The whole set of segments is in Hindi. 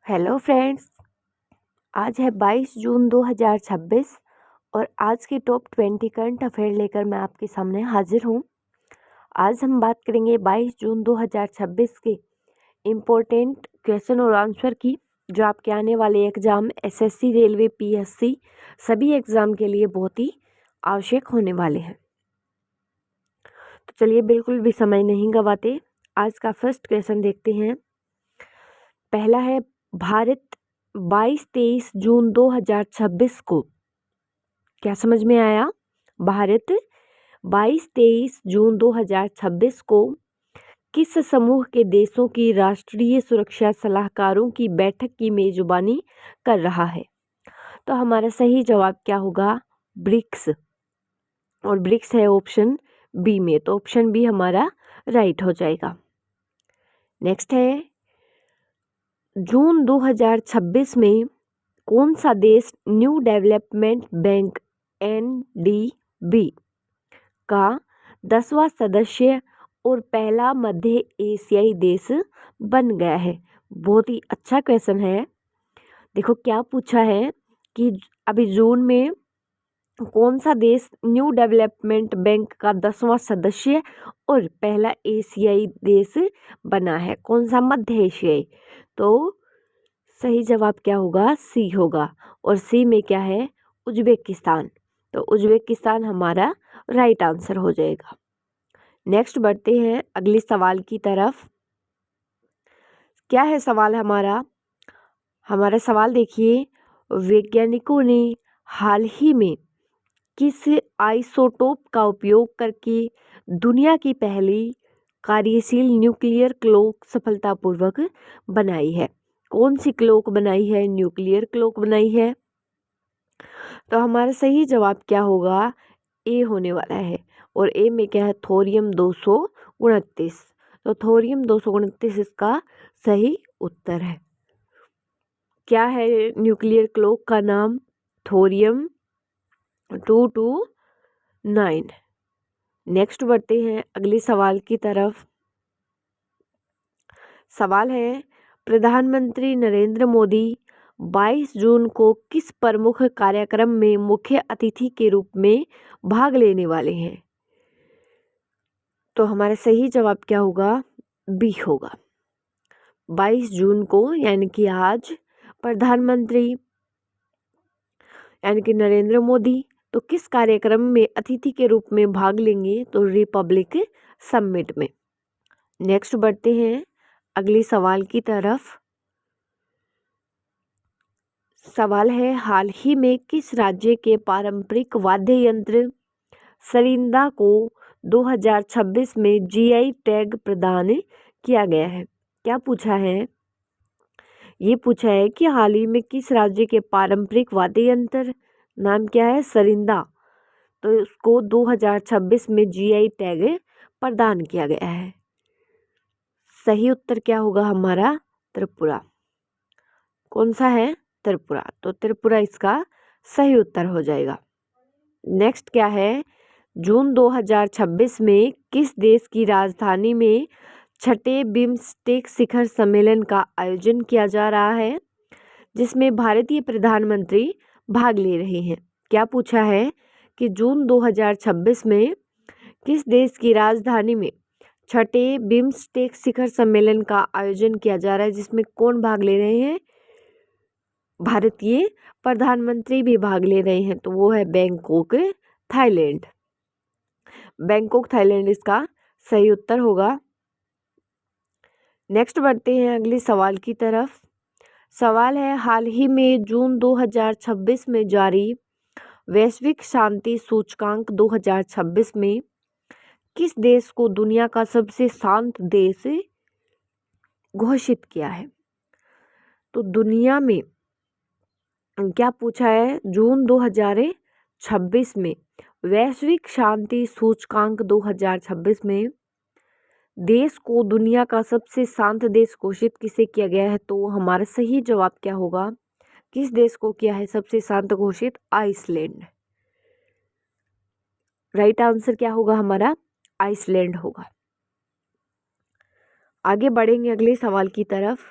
Hello friends. आज है 22 जून 2026 और आज की टॉप 20 करंट अफेयर लेकर मैं आपके सामने हाजिर हूँ। आज हम बात करेंगे 22 जून 2026 के इम्पोर्टेंट क्वेश्चन और आंसर की, जो आपके आने वाले एग्ज़ाम एसएससी, रेलवे, पीएससी सभी एग्ज़ाम के लिए बहुत ही आवश्यक होने वाले हैं। तो चलिए बिल्कुल भी समय नहीं गंवाते, आज का फर्स्ट क्वेश्चन देखते हैं। पहला है, भारत 22-23 जून 2026 को, क्या समझ में आया? भारत 22-23 जून 2026 को किस समूह के देशों की राष्ट्रीय सुरक्षा सलाहकारों की बैठक की मेजबानी कर रहा है? तो हमारा सही जवाब क्या होगा? ब्रिक्स। और ब्रिक्स है ऑप्शन बी में, तो ऑप्शन बी हमारा राइट हो जाएगा। नेक्स्ट है, जून 2026 में कौन सा देश न्यू डेवलपमेंट बैंक NDB का 10वां सदस्य और पहला मध्य एशियाई देश बन गया है? बहुत ही अच्छा क्वेश्चन है। देखो क्या पूछा है कि अभी जून में कौन सा देश न्यू डेवलपमेंट बैंक का 10वां सदस्य और पहला एशियाई देश बना है? कौन सा? मध्य एशियाई। तो सही जवाब क्या होगा? सी होगा। और सी में क्या है? उज्बेकिस्तान। तो उज्बेकिस्तान हमारा राइट आंसर हो जाएगा। नेक्स्ट बढ़ते हैं अगले सवाल की तरफ। क्या है सवाल हमारा? हमारा सवाल देखिए, वैज्ञानिकों ने हाल ही में किस आइसोटोप का उपयोग करके दुनिया की पहली कार्यशील न्यूक्लियर क्लॉक सफलतापूर्वक बनाई है? कौन सी क्लॉक बनाई है? न्यूक्लियर क्लॉक बनाई है। तो हमारा सही जवाब क्या होगा? ए होने वाला है। और ए में क्या है? थोरियम 229। तो थोरियम 229 इसका सही उत्तर है। क्या है न्यूक्लियर क्लॉक का नाम? थोरियम 229। नेक्स्ट बढ़ते हैं अगले सवाल की तरफ। सवाल है, प्रधानमंत्री नरेंद्र मोदी 22 जून को किस प्रमुख कार्यक्रम में मुख्य अतिथि के रूप में भाग लेने वाले हैं? तो हमारा सही जवाब क्या होगा? बी होगा। 22 जून को यानी कि आज प्रधानमंत्री यानी कि नरेंद्र मोदी तो किस कार्यक्रम में अतिथि के रूप में भाग लेंगे? तो रिपब्लिक समिट में। नेक्स्ट बढ़ते हैं अगले सवाल की तरफ। सवाल है, हाल ही में किस राज्य के पारंपरिक वाद्य यंत्र सरिंदा को 2026 में GI टैग प्रदान किया गया है? क्या पूछा है? ये पूछा है कि हाल ही में किस राज्य के पारंपरिक वाद्य यंत्र, नाम क्या है? सरिंदा, तो उसको 2026 में GI टैग प्रदान किया गया है। सही उत्तर क्या होगा हमारा? त्रिपुरा। कौन सा है? त्रिपुरा। तो त्रिपुरा इसका सही उत्तर हो जाएगा। नेक्स्ट क्या है, जून 2026 में किस देश की राजधानी में छठे बिम्स्टेक शिखर सम्मेलन का आयोजन किया जा रहा है, जिसमें भारतीय प्रधानमंत्री भाग ले रहे हैं? क्या पूछा है कि जून 2026 में किस देश की राजधानी में छठे बिम्स्टेक शिखर सम्मेलन का आयोजन किया जा रहा है, जिसमें कौन भाग ले रहे हैं? भारतीय प्रधानमंत्री भी भाग ले रहे हैं। तो वो है बैंकॉक, थाईलैंड। बैंकॉक, थाईलैंड इसका सही उत्तर होगा। नेक्स्ट बढ़ते हैं अगले सवाल की तरफ। सवाल है, हाल ही में जून 2026 में जारी वैश्विक शांति सूचकांक 2026 में किस देश को दुनिया का सबसे शांत देश घोषित किया है? तो दुनिया में क्या पूछा है? जून 2026 में वैश्विक शांति सूचकांक 2026 में देश को दुनिया का सबसे शांत देश घोषित किसे किया गया है? तो हमारा सही जवाब क्या होगा? किस देश को किया है सबसे शांत घोषित? आइसलैंड। राइट आंसर क्या होगा हमारा? आइसलैंड होगा। आगे बढ़ेंगे अगले सवाल की तरफ।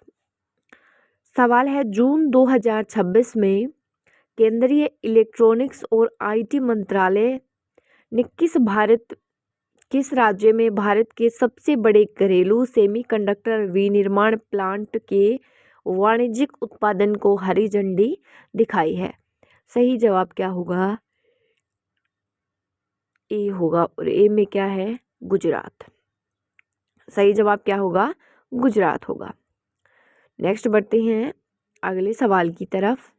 सवाल है जून 2026 में केंद्रीय इलेक्ट्रॉनिक्स और आईटी मंत्रालय ने किस राज्य में भारत के सबसे बड़े घरेलू सेमीकंडक्टर विनिर्माण प्लांट के वाणिज्यिक उत्पादन को हरी झंडी दिखाई है? सही जवाब क्या होगा? ए होगा। और ए में क्या है? गुजरात। सही जवाब क्या होगा? गुजरात होगा। नेक्स्ट बढ़ते हैं अगले सवाल की तरफ।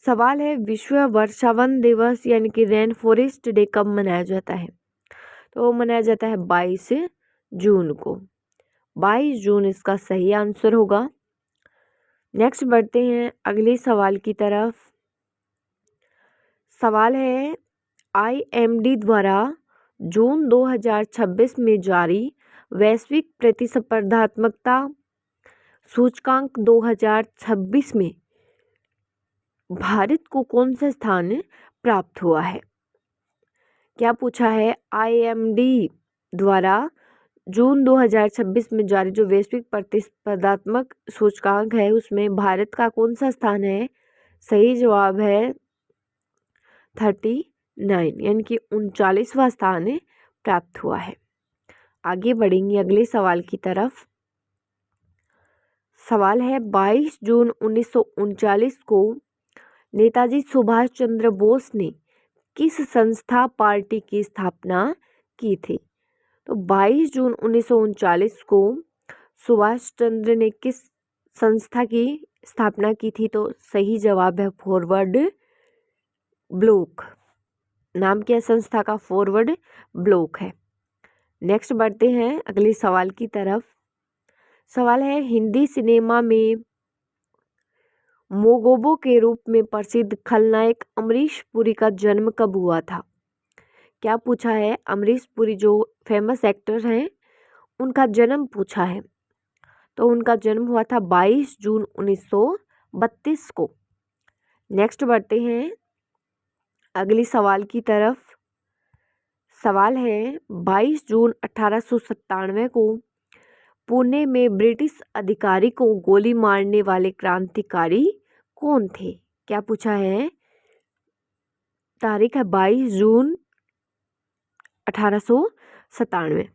सवाल है विश्व वर्षावन दिवस यानी कि रेन फॉरेस्ट डे कब मनाया जाता है? तो मनाया जाता है 22 जून को। 22 जून इसका सही आंसर होगा। नेक्स्ट बढ़ते हैं अगले सवाल की तरफ। सवाल है IMD द्वारा जून 2026 में जारी वैश्विक प्रतिस्पर्धात्मकता सूचकांक 2026 में भारत को कौन सा स्थान प्राप्त हुआ है? क्या पूछा है? IMD द्वारा जून 2026 में जारी जो वैश्विक प्रतिस्पर्धात्मक सूचकांक है उसमें भारत का कौन सा स्थान है? सही जवाब है 39 यानी कि 39वां स्थान प्राप्त हुआ है। आगे बढ़ेंगे अगले सवाल की तरफ। सवाल है 22 जून 1939 को नेताजी सुभाष चंद्र बोस ने किस संस्था पार्टी की स्थापना की थी? तो 22 जून 1939 को सुभाष चंद्र ने किस संस्था की स्थापना की थी? तो सही जवाब है फॉरवर्ड ब्लॉक। नाम क्या संस्था का? फॉरवर्ड ब्लॉक है। नेक्स्ट बढ़ते हैं अगले सवाल की तरफ। सवाल है हिंदी सिनेमा में मोगोबो के रूप में प्रसिद्ध खलनायक अमरीश पुरी का जन्म कब हुआ था? क्या पूछा है? अमरीश पुरी जो फेमस एक्टर हैं उनका जन्म पूछा है। तो उनका जन्म हुआ था 22 जून 1932 को। नेक्स्ट बढ़ते हैं अगली सवाल की तरफ। सवाल है 22 जून 1897 को पुणे में ब्रिटिश अधिकारी को गोली मारने वाले क्रांतिकारी कौन थे? क्या पूछा है? तारीख है 22 जून 1897।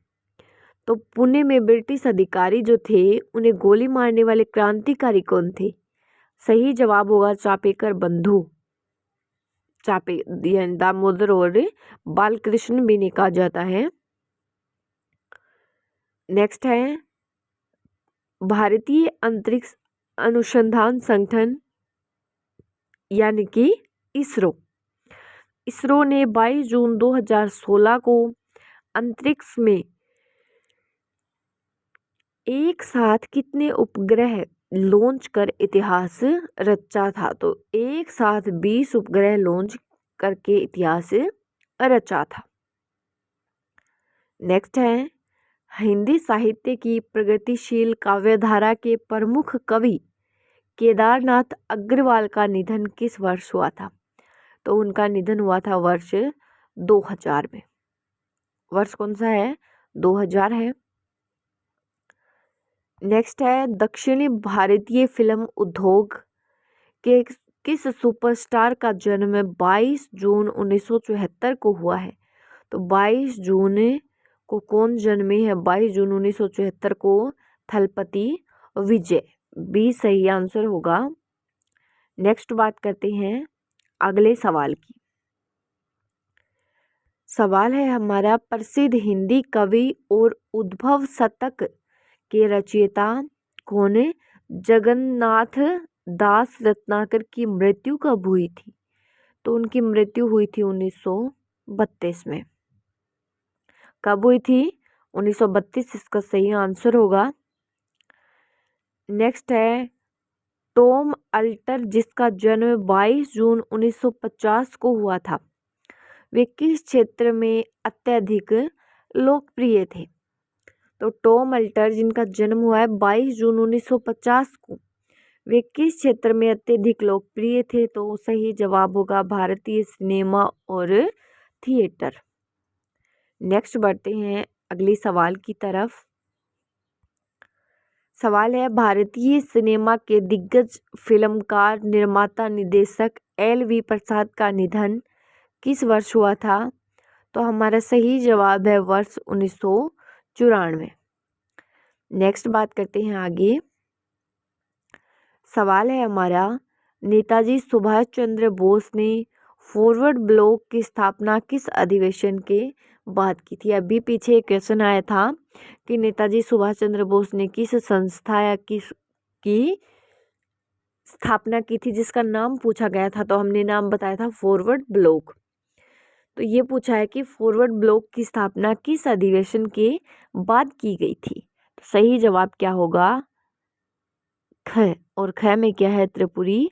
तो पुणे में ब्रिटिश अधिकारी जो थे उन्हें गोली मारने वाले क्रांतिकारी कौन थे? सही जवाब होगा चापेकर बंधु। दामोदर और बालकृष्ण भी इन्हें कहा जाता है। नेक्स्ट है भारतीय अंतरिक्ष अनुसंधान संगठन यानी कि इसरो ने 22 जून 2016 को अंतरिक्ष में एक साथ कितने उपग्रह लॉन्च कर इतिहास रचा था? तो एक साथ 20 उपग्रह लॉन्च करके इतिहास रचा था। नेक्स्ट है हिंदी साहित्य की प्रगतिशील काव्यधारा के प्रमुख कवि केदारनाथ अग्रवाल का निधन किस वर्ष हुआ था? तो उनका निधन हुआ था वर्ष 2000 में। वर्ष कौन सा है? 2000 है। नेक्स्ट है दक्षिणी भारतीय फिल्म उद्योग के किस सुपरस्टार का जन्म 22 जून 1974 को हुआ है? तो 22 जून को कौन जन्मे है? 22 जून 1974 को थलपति विजय। बी सही आंसर होगा। नेक्स्ट बात करते हैं अगले सवाल की। सवाल है हमारा प्रसिद्ध हिंदी कवि और उद्भव शतक के रचयिता कौन है? जगन्नाथ दास रत्नाकर की मृत्यु कब हुई थी? तो उनकी मृत्यु हुई थी 1932 में। कब हुई थी? 1932 इसका सही आंसर होगा। नेक्स्ट है टॉम अल्टर जिसका जन्म 22 जून 1950 को हुआ था वे किस क्षेत्र में अत्यधिक लोकप्रिय थे? तो टॉम अल्टर जिनका जन्म हुआ है 22 जून 1950 को वे किस क्षेत्र में अत्यधिक लोकप्रिय थे? तो सही जवाब होगा भारतीय सिनेमा और थिएटर। नेक्स्ट बढ़ते हैं अगले सवाल की तरफ। सवाल है, भारतीय सिनेमा के दिग्गज फिल्मकार, निर्माता, निर्देशक LV प्रसाद का निधन किस वर्ष हुआ था? तो हमारा सही जवाब है वर्ष 1994। नेक्स्ट बात करते हैं आगे। सवाल है हमारा, नेताजी सुभाष चंद्र बोस ने फॉरवर्ड ब्लॉक की स्थापना किस अधिवेशन के बाद की थी? अभी पीछे एक क्वेश्चन आया था कि नेताजी सुभाष चंद्र बोस ने किस संस्था या किस की स्थापना की थी, जिसका नाम पूछा गया था, तो हमने नाम बताया था फॉरवर्ड ब्लॉक। तो ये पूछा है कि फॉरवर्ड ब्लॉक की स्थापना किस अधिवेशन के बाद की गई थी? तो सही जवाब क्या होगा? ख। और ख में क्या है? त्रिपुरी